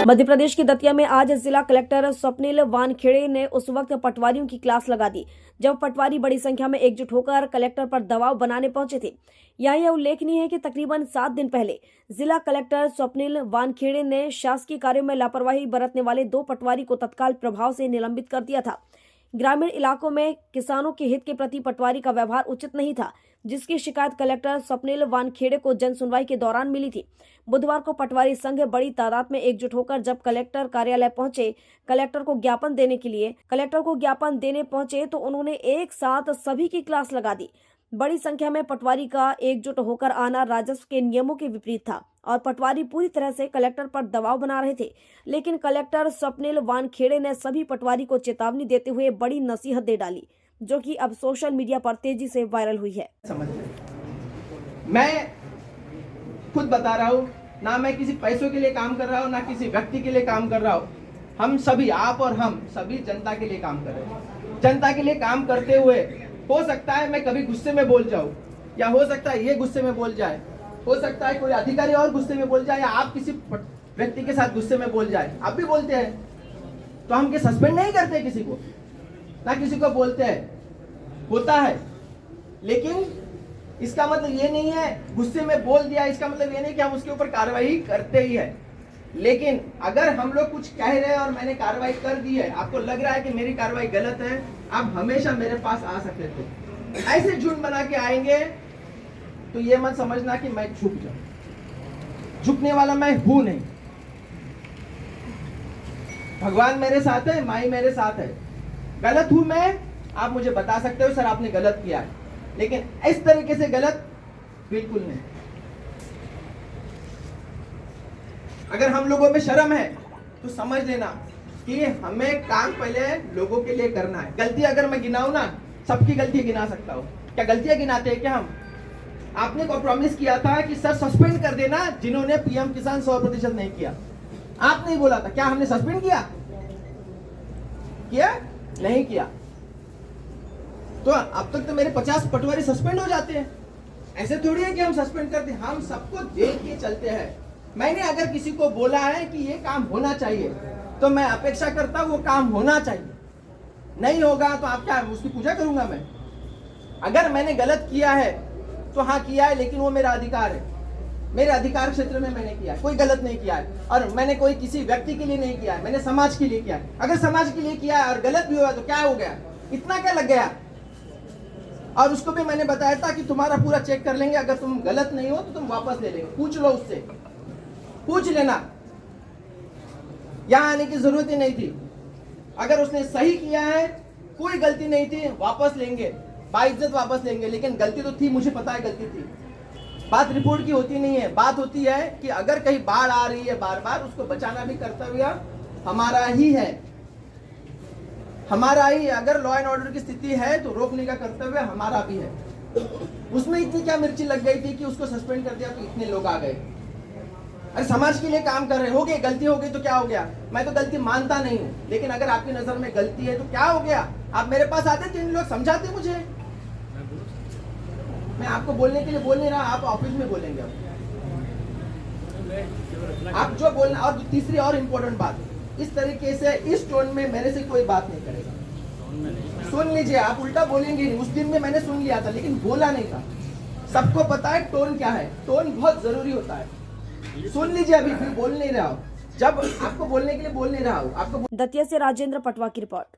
मध्य प्रदेश के दतिया में आज जिला कलेक्टर स्वप्निल वानखेड़े ने उस वक्त पटवारियों की क्लास लगा दी जब पटवारी बड़ी संख्या में एकजुट होकर कलेक्टर पर दबाव बनाने पहुंचे थे। यहाँ यह उल्लेखनीय है कि तकरीबन 7 दिन पहले जिला कलेक्टर स्वप्निल वानखेड़े ने शासकीय कार्यों में लापरवाही बरतने वाले 2 पटवारी को तत्काल प्रभाव से निलंबित कर दिया था। ग्रामीण इलाकों में किसानों के हित के प्रति पटवारी का व्यवहार उचित नहीं था, जिसकी शिकायत कलेक्टर स्वप्निल वानखेड़े को जन सुनवाई के दौरान मिली थी। बुधवार को पटवारी संघ बड़ी तादाद में एकजुट होकर जब कलेक्टर कार्यालय पहुंचे, कलेक्टर को ज्ञापन देने पहुंचे तो उन्होंने एक साथ सभी की क्लास लगा दी। बड़ी संख्या में पटवारी का एकजुट होकर आना राजस्व के नियमों के विपरीत था और पटवारी पूरी तरह से कलेक्टर पर दबाव बना रहे थे। लेकिन कलेक्टर स्वप्निल वानखेड़े ने सभी पटवारी को चेतावनी देते हुए बड़ी नसीहत दे डाली, जो कि अब सोशल मीडिया पर तेजी से वायरल हुई है। मैं खुद बता रहा हूँ, ना मैं किसी पैसों के लिए काम कर रहा हूँ, ना किसी व्यक्ति के लिए काम कर रहा हूँ। हम सभी, आप और हम सभी जनता के लिए काम कर रहे हैं। जनता के लिए काम करते हुए हो सकता है मैं कभी गुस्से में बोल जाऊं, या हो सकता है ये गुस्से में बोल जाए, हो सकता है कोई अधिकारी और गुस्से में बोल जाए, या आप किसी व्यक्ति के साथ गुस्से में बोल जाए। आप भी बोलते हैं तो हम क्या सस्पेंड नहीं करते किसी को, ना किसी को बोलते हैं, होता है। लेकिन इसका मतलब ये नहीं है गुस्से में बोल दिया, इसका मतलब ये नहीं कि हम उसके ऊपर कार्रवाई करते ही है। लेकिन अगर हम लोग कुछ कह रहे हैं और मैंने कार्रवाई कर दी है, आपको लग रहा है कि मेरी कार्रवाई गलत है, आप हमेशा मेरे पास आ सकते थे। ऐसे झुंड बना के आएंगे तो ये मत समझना कि मैं झुक जाऊं, झुकने वाला मैं हूं नहीं। भगवान मेरे साथ है, माई मेरे साथ है। गलत हूं मैं, आप मुझे बता सकते हो सर आपने गलत किया है, लेकिन इस तरीके से गलत बिल्कुल नहीं। अगर हम लोगों में शर्म है तो समझ लेना कि हमें काम पहले लोगों के लिए करना है। गलती अगर मैं गिनाऊं ना, सबकी गलती गिना सकता हूं। क्या गलतियां गिनाते हैं क्या हम? आपने को प्रॉमिस किया था कि सर सस्पेंड कर देना जिन्होंने पीएम किसान 100% नहीं किया। आप नहीं बोला था, क्या हमने सस्पेंड किया? नहीं किया। तो अब तक तो मेरे 50 पटवारी सस्पेंड हो जाते हैं। ऐसे थोड़ी है कि हम सस्पेंड करते हैं, हम सबको देख के चलते हैं। मैंने अगर किसी को बोला है कि ये काम होना चाहिए तो मैं अपेक्षा करता हूं वो काम होना चाहिए। नहीं होगा तो आप क्या, उसकी पूजा करूंगा मैं? अगर मैंने गलत किया है तो हाँ किया है, लेकिन वो मेरा अधिकार है, मेरे अधिकार क्षेत्र में मैंने किया है, कोई गलत नहीं किया है। और मैंने कोई किसी व्यक्ति के लिए नहीं किया है, मैंने समाज के लिए किया है। अगर समाज के लिए किया है और गलत भी हुआ तो क्या हो गया, इतना क्या लग गया? और उसको भी मैंने बताया था कि तुम्हारा पूरा चेक कर लेंगे, अगर तुम गलत नहीं हो तो तुम वापस ले लेंगे। पूछ लो उससे, पूछ लेना, यहां आने की जरूरत ही नहीं थी। अगर उसने सही किया है, कोई गलती नहीं थी, वापस लेंगे, बाइज्जत वापस लेंगे। लेकिन गलती तो थी, मुझे पता है गलती थी। बात रिपोर्ट की होती नहीं है, बात होती है कि अगर कहीं बाढ़ आ रही है बार बार, उसको बचाना भी कर्तव्य हमारा ही है, हमारा ही। अगर लॉ एंड ऑर्डर की स्थिति है तो रोकने का कर्तव्य हमारा भी है। उसमें इतनी क्या मिर्ची लग गई थी कि उसको सस्पेंड कर दिया तो इतने लोग आ गए। अरे समाज के लिए काम कर रहे हो गए, गलती हो गई तो क्या हो गया? मैं तो गलती मानता नहीं हूं, लेकिन अगर आपकी नजर में गलती है तो क्या हो गया? आप मेरे पास आते, 3 लोग समझाते मुझे। मैं आपको बोलने के लिए बोल नहीं रहा, आप ऑफिस में बोलेंगे आप जो बोलना। और तीसरी और इम्पोर्टेंट बात, इस तरीके से इस टोन में मेरे से कोई बात नहीं करेगा। सुन लीजिए, आप उल्टा बोलेंगे नहीं। उस दिन में मैंने सुन लिया था लेकिन बोला नहीं था। सबको पता है टोन क्या है, टोन बहुत जरूरी होता है। सुन लीजिए, अभी बोल नहीं रहा हूं, जब आपको बोलने के लिए बोल नहीं रहा हूं। आपको दतिया से राजेंद्र पटवा की रिपोर्ट।